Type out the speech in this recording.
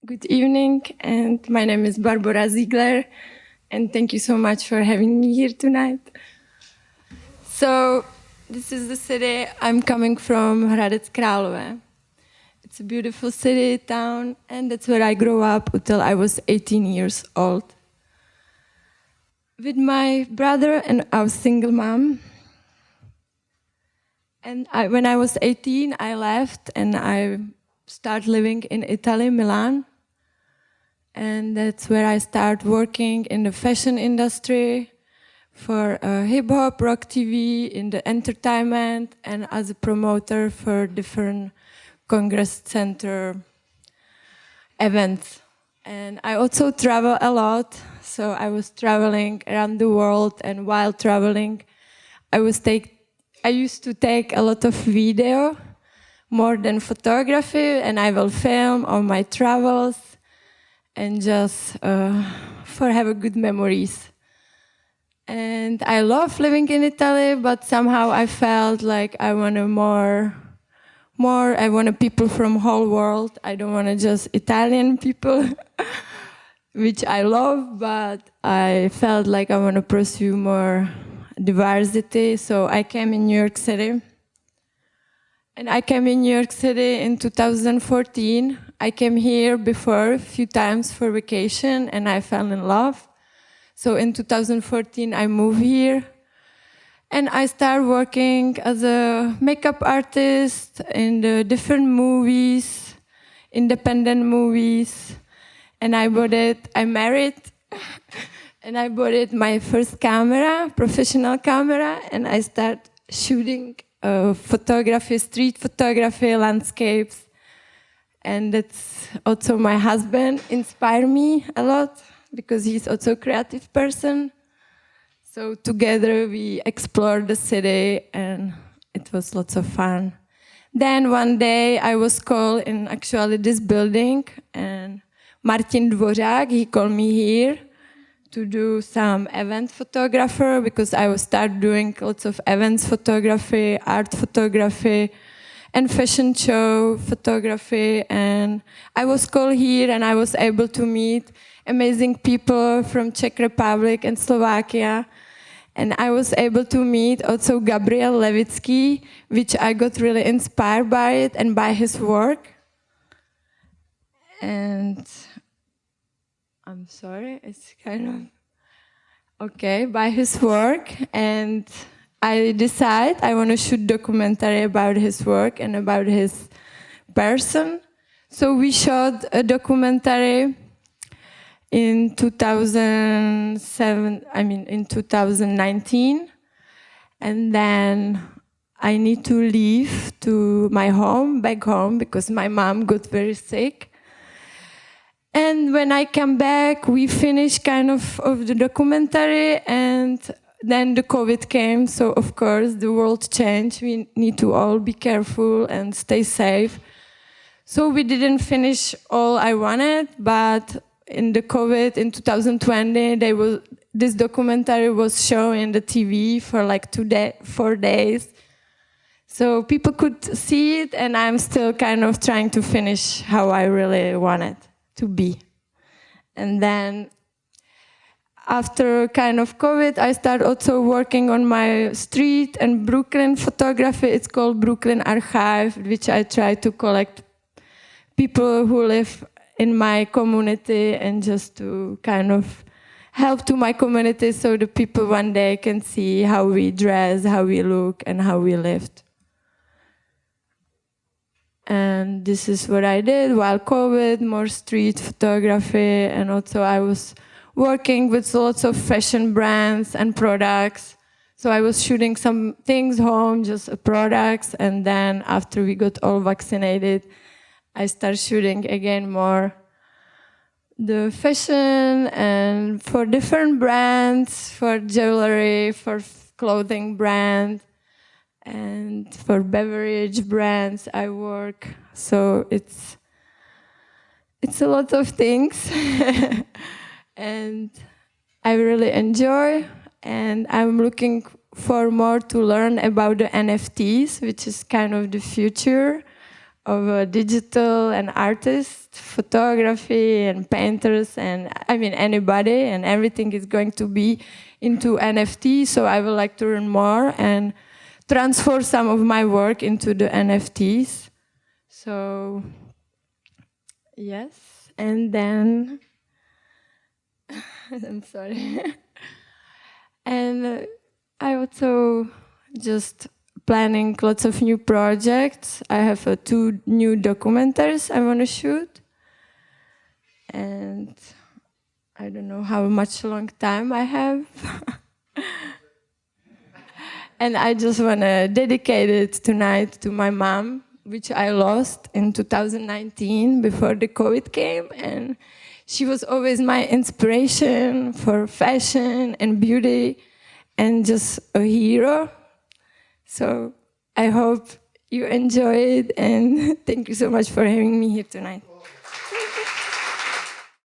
Good evening, and my name is Barbora Zeigler, and thank you so much for having me here tonight. So, this is the city I'm coming from, Hradec Králové. It's a beautiful city, town, and that's where I grew up until I was 18 years old. With my brother, and I was single mom. And when I was 18, I left and I started living in Italy, Milan. And that's where I started working in the fashion industry for hip-hop, rock TV, in the entertainment, and as a promoter for different Congress Center events. And I also travel a lot, so I was traveling around the world, and while traveling, I used to take a lot of video, more than photography, and I will film on my travels, and just for have a good memories. And I love living in Italy, but somehow I felt like I want more. I want people from whole world. I don't want just Italian people, which I love, but I felt like I want to pursue more diversity. So I came in New York City. And I came in New York City in 2014. I came here before a few times for vacation, and I fell in love. So in 2014, I moved here. And I started working as a makeup artist in the different movies, independent movies. And I married, and I bought my first camera, professional camera, and I started shooting photography, street photography, landscapes. And that's also my husband inspired me a lot because he's also a creative person. So together we explored the city and it was lots of fun. Then one day I was called in actually this building, and Martin Dvořák, he called me here to do some event photographer because I was start doing lots of events photography, art photography, and fashion show photography. And I was called here and I was able to meet amazing people from Czech Republic and Slovakia. And I was able to meet also Gabriel Levický, which I got really inspired by it and by his work. And I'm sorry, it's kind of okay, by his work. And I decided I want to shoot documentary about his work and about his person. So we shot a documentary in 2019. And then I need to leave to my home, back home, because my mom got very sick. And when I come back, we finished kind of the documentary, and then the COVID came, so of course the world changed. We need to all be careful and stay safe. So we didn't finish all I wanted, but in the COVID in 2020, this documentary was shown in the TV for like 4 days. So people could see it, and I'm still kind of trying to finish how I really wanted to be. And then after kind of COVID, I started also working on my street and Brooklyn photography. It's called Brooklyn Archive, which I try to collect people who live in my community and just to kind of help to my community so the people one day can see how we dress, how we look, and how we lived. And this is what I did while COVID, more street photography, and also I was working with lots of fashion brands and products. So I was shooting some things home, just products, and then after we got all vaccinated, I started shooting again more the fashion and for different brands, for jewelry, for clothing brand, and for beverage brands I work. So it's a lot of things. And I really enjoy, and I'm looking for more to learn about the NFTs, which is kind of the future of digital and artists, photography and painters, and I mean anybody, and everything is going to be into NFT. So I would like to learn more and transfer some of my work into the NFTs. So yes, and then I'm sorry. And I also just planning lots of new projects. I have 2 new documentaries I want to shoot. And I don't know how much long time I have. And I just want to dedicate it tonight to my mom, which I lost in 2019 before the COVID came. And she was always my inspiration for fashion and beauty and just a hero. So I hope you enjoy it, and thank you so much for having me here tonight.